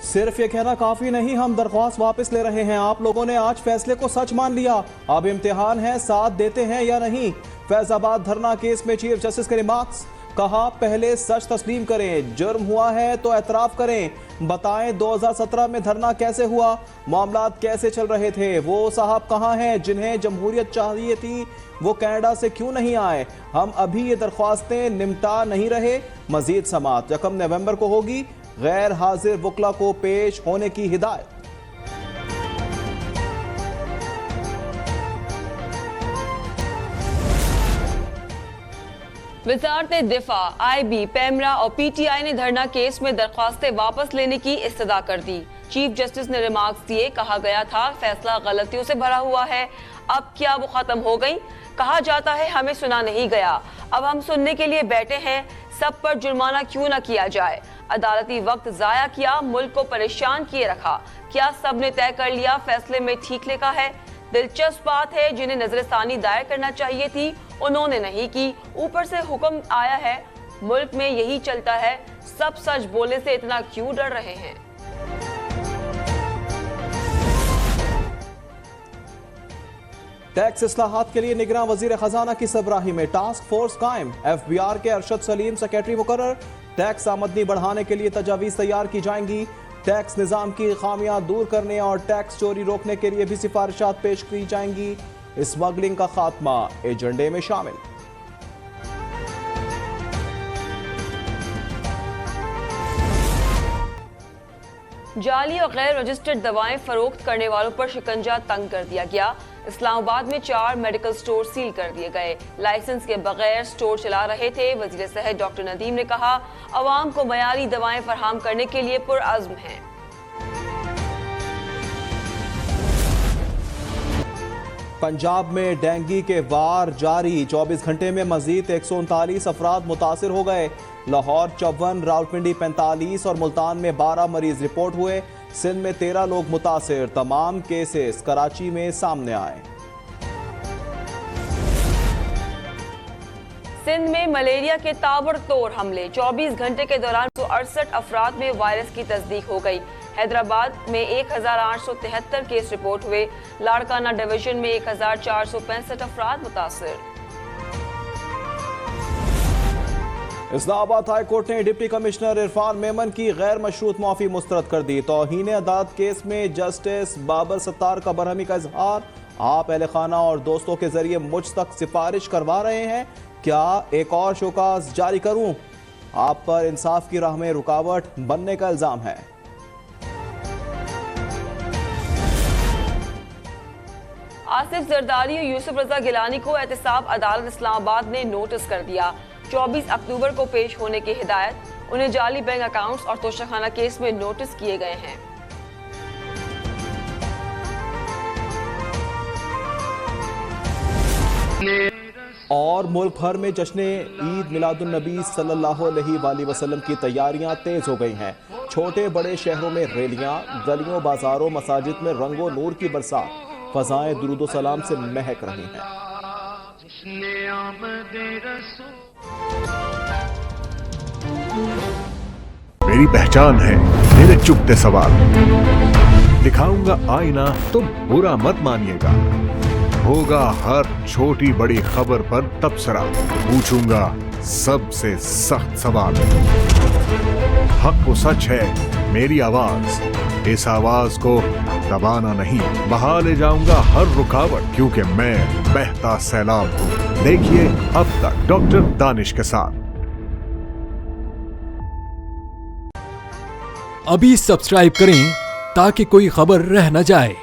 सिर्फ ये कहना काफी नहीं, हम दरख्वास्त वापस ले रहे हैं। आप लोगों ने आज फैसले को सच मान लिया, अब इम्तिहान है, साथ देते हैं या नहीं। फैजाबाद धरना केस में चीफ जस्टिस के रिमार्क्स, कहा पहले सच तस्लीम करें, जुर्म हुआ है तो एतराफ करें, बताएं 2017 में धरना कैसे हुआ, मामलात कैसे चल रहे थे, वो साहब कहां हैं जिन्हें जमहूरियत चाहिए थी, वो कनाडा से क्यों नहीं आए, हम अभी ये दरख्वास्तें निपटा नहीं रहे। मजीद समाअत 1 नवंबर को होगी, गैर हाजिर वकला को पेश होने की हिदायत। वजारत दिफा, IB, पेमरा और PTI ने धरना केस में दरख्वास्तें वापस लेने की इस्तदा कर दी। चीफ जस्टिस ने रिमार्क्स दिए, कहा गया था फैसला गलतियों से भरा हुआ है, अब क्या वो खत्म हो गई। कहा जाता है हमें सुना नहीं गया, अब हम सुनने के लिए बैठे हैं, सब पर जुर्माना क्यों न किया जाए। अदालती वक्त जाया किया, मुल्क को परेशान किए रखा, क्या सब ने तय कर लिया फैसले में ठीक लिखा है। दिलचस्प बात है, जिन्हें नजरसानी दायर करना चाहिए थी उन्होंने नहीं की, ऊपर से हुक्म आया है। मुल्क में यही चलता है, सब सच बोलने से इतना क्यों डर रहे हैं। टैक्स इस्लाहात के लिए निगरान वजीर खजाना की सरबराही में टास्क फोर्स कायम, FBR के अरशद सलीम सेक्रेटरी मुकर्रर। टैक्स आमदनी बढ़ाने के लिए तजावीज तैयार की जाएंगी, टैक्स निजाम की खामियां दूर करने और टैक्स चोरी रोकने के लिए भी सिफारिशात पेश की जाएंगी। स्मगलिंग का खात्मा एजेंडे में शामिल। जाली और गैर रजिस्टर्ड दवाएं फरोख्त करने वालों पर शिकंजा तंग कर दिया गया। इस्लामाबाद में 4 मेडिकल स्टोर सील कर दिए गए, लाइसेंस के बगैर स्टोर चला रहे थे। वजीर सेहत डॉक्टर नदीम ने कहा, अवाम को मयारी दवाएं फराहम करने के लिए पुरअज़्म हैं। पंजाब में डेंगू के वार जारी, 24 घंटे में मजीद 139 अफराद मुतासिर हो गए। लाहौर 54, रावलपिंडी 45 और मुल्तान में 12 मरीज रिपोर्ट हुए। सिंध में 13 लोग मुतासिर, तमाम केसेस कराची में सामने आए। सिंध में मलेरिया के ताबड़तोड़ हमले, 24 घंटे के दौरान 168 अफराद में वायरस की तस्दीक हो गई। हैदराबाद में 1873 केस रिपोर्ट हुए। लाड़काना डिवीजन में 1465 अफराद मुतासिर। इस्लामाबाद हाई कोर्ट ने डिप्टी कमिश्नर इरफान मेमन की गैर मशरूत माफी मुस्तरद कर दी। तौहीन अदालत केस में जस्टिस बाबर सत्तार का बरहमी का इजहार, आप अहले खाना और दोस्तों के जरिए मुझ तक सिफारिश करवा रहे हैं, क्या एक और शोकाज जारी करूं, आप पर इंसाफ की राह में रुकावट बनने का इल्जाम है। आसिफ जरदारी और यूसुफ रजा गिलानी को एहतसाब अदालत इस्लामाबाद ने नोटिस कर दिया। 24 अक्टूबर को पेश होने की हिदायत। उन्हें जाली बैंक अकाउंट्स और तोशाखाना केस में नोटिस किए गए हैं। और मुल्क भर में जश्न ईद मिलादुन नबी सल्लल्लाहु अलैहि वसल्लम की तैयारियां तेज हो गई हैं। छोटे बड़े शहरों में रैलियां, गलियों बाजारों मसाजिद में रंगो नूर की बरसात, फजाएं दुरूदो सलाम से महक रही हैं। मेरी पहचान है मेरे चुपते सवाल, दिखाऊंगा आईना तो बुरा मत मानिएगा, होगा हर छोटी बड़ी खबर पर तबसरा, पूछूंगा सबसे सख्त सवाल, हक वो सच है मेरी आवाज, इस आवाज को दबाना नहीं, बहा ले जाऊंगा हर रुकावट, क्योंकि मैं बहता सैलाब हूँ। देखिए अब तक डॉक्टर दानिश के साथ। अभी सब्सक्राइब करें ताकि कोई खबर रह न जाए।